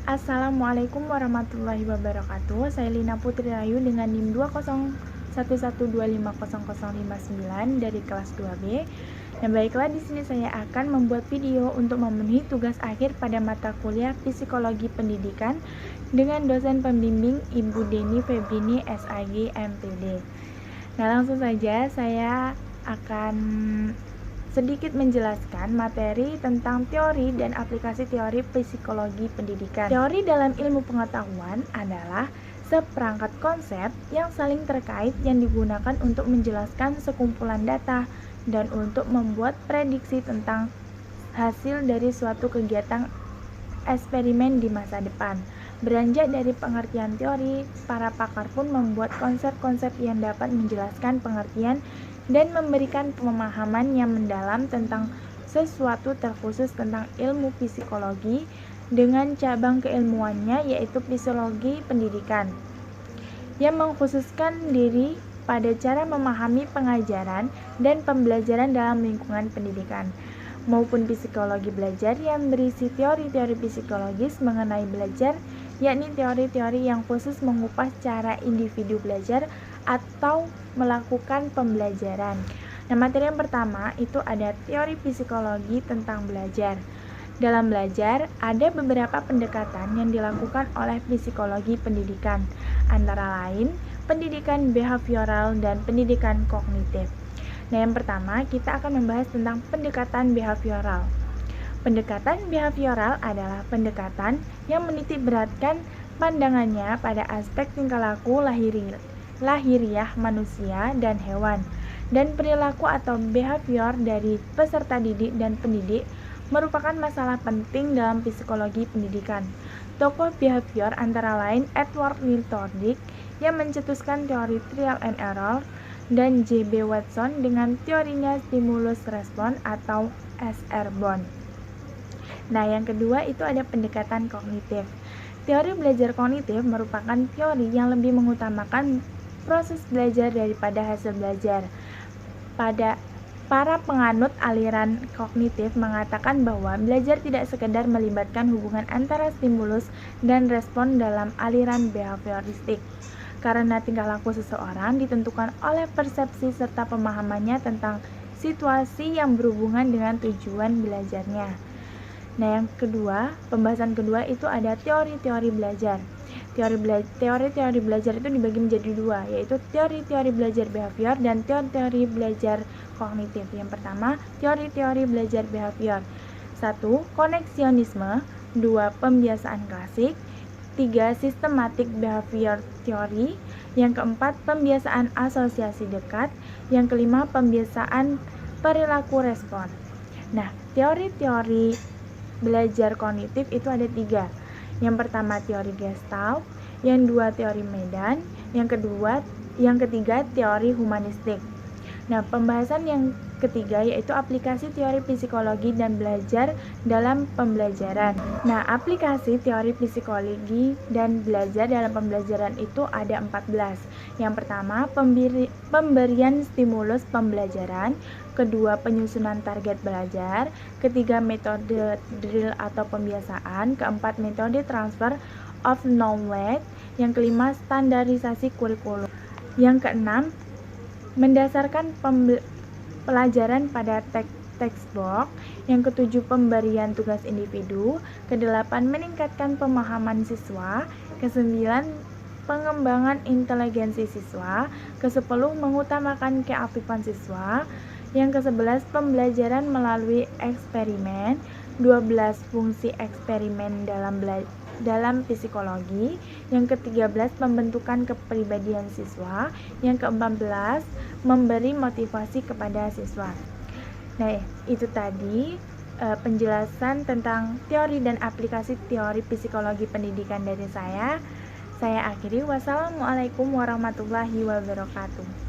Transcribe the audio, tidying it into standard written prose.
Assalamualaikum warahmatullahi wabarakatuh. Saya Lina Putri Rayu dengan NIM 20112500059 dari kelas 2B. Dan baiklah, di sini saya akan membuat video untuk memenuhi tugas akhir pada mata kuliah Psikologi Pendidikan dengan dosen pembimbing Ibu Deni Febrini SAG MPD. Nah, langsung saja saya akan sedikit menjelaskan materi tentang teori dan aplikasi teori psikologi pendidikan. Teori dalam ilmu pengetahuan adalah seperangkat konsep yang saling terkait yang digunakan untuk menjelaskan sekumpulan data dan untuk membuat prediksi tentang hasil dari suatu kegiatan eksperimen di masa depan. Beranjak dari pengertian teori, para pakar pun membuat konsep-konsep yang dapat menjelaskan pengertian dan memberikan pemahaman yang mendalam tentang sesuatu terkhusus tentang ilmu psikologi dengan cabang keilmuannya yaitu psikologi pendidikan yang mengkhususkan diri pada cara memahami pengajaran dan pembelajaran dalam lingkungan pendidikan, maupun psikologi belajar yang berisi teori-teori psikologis mengenai belajar, yakni teori-teori yang khusus mengupas cara individu belajar atau melakukan pembelajaran. Nah, materi yang pertama itu ada teori psikologi tentang belajar. Dalam belajar, ada beberapa pendekatan yang dilakukan oleh psikologi pendidikan, antara lain pendidikan behavioral dan pendidikan kognitif. Nah, yang pertama kita akan membahas tentang pendekatan behavioral. Pendekatan behavioral adalah pendekatan yang menitik beratkan pandangannya pada aspek tingkah laku lahiriah manusia dan hewan, dan perilaku atau behavior dari peserta didik dan pendidik merupakan masalah penting dalam psikologi pendidikan. Tokoh behavior antara lain Edward Will Thorndike yang mencetuskan teori trial and error dan J.B. Watson dengan teorinya stimulus respons atau SR-Bond. Nah, yang kedua itu ada pendekatan kognitif. Teori belajar kognitif merupakan teori yang lebih mengutamakan proses belajar daripada hasil belajar. Para penganut aliran kognitif mengatakan bahwa belajar tidak sekedar melibatkan hubungan antara stimulus dan respon dalam aliran behavioristik, karena tingkah laku seseorang ditentukan oleh persepsi serta pemahamannya tentang situasi yang berhubungan dengan tujuan belajarnya. Nah, yang kedua, pembahasan kedua itu ada teori-teori belajar. Teori-teori belajar itu dibagi menjadi dua, yaitu teori-teori belajar behavior dan teori-teori belajar kognitif. Yang pertama, teori-teori belajar behavior. 1. Koneksionisme. 2. Pembiasaan klasik. 3. Systematic behavior theory. Yang keempat, pembiasaan asosiasi dekat. Yang kelima, pembiasaan perilaku respon. Nah, teori-teori belajar kognitif itu ada 3. Yang pertama teori Gestalt, yang kedua teori Medan, yang ketiga teori humanistik. Nah, pembahasan yang ketiga yaitu aplikasi teori psikologi dan belajar dalam pembelajaran. Nah, aplikasi teori psikologi dan belajar dalam pembelajaran itu ada 14. Yang pertama, pemberian stimulus pembelajaran. Kedua, penyusunan target belajar. Ketiga, metode drill atau pembiasaan. Keempat, metode transfer of knowledge. Yang kelima, standarisasi kurikulum. Yang keenam, mendasarkan pelajaran pada textbook. Yang ketujuh, pemberian tugas individu. Kedelapan, meningkatkan pemahaman siswa. Kesembilan, pengembangan inteligensi siswa. Kesepuluh, mengutamakan keaktifan siswa. Yang ke-11, pembelajaran melalui eksperimen. 12, fungsi eksperimen dalam psikologi. Yang ke-13, pembentukan kepribadian siswa. Yang ke-14, memberi motivasi kepada siswa. Nah, itu tadi penjelasan tentang teori dan aplikasi teori psikologi pendidikan dari saya. Saya akhiri. Wassalamualaikum warahmatullahi wabarakatuh.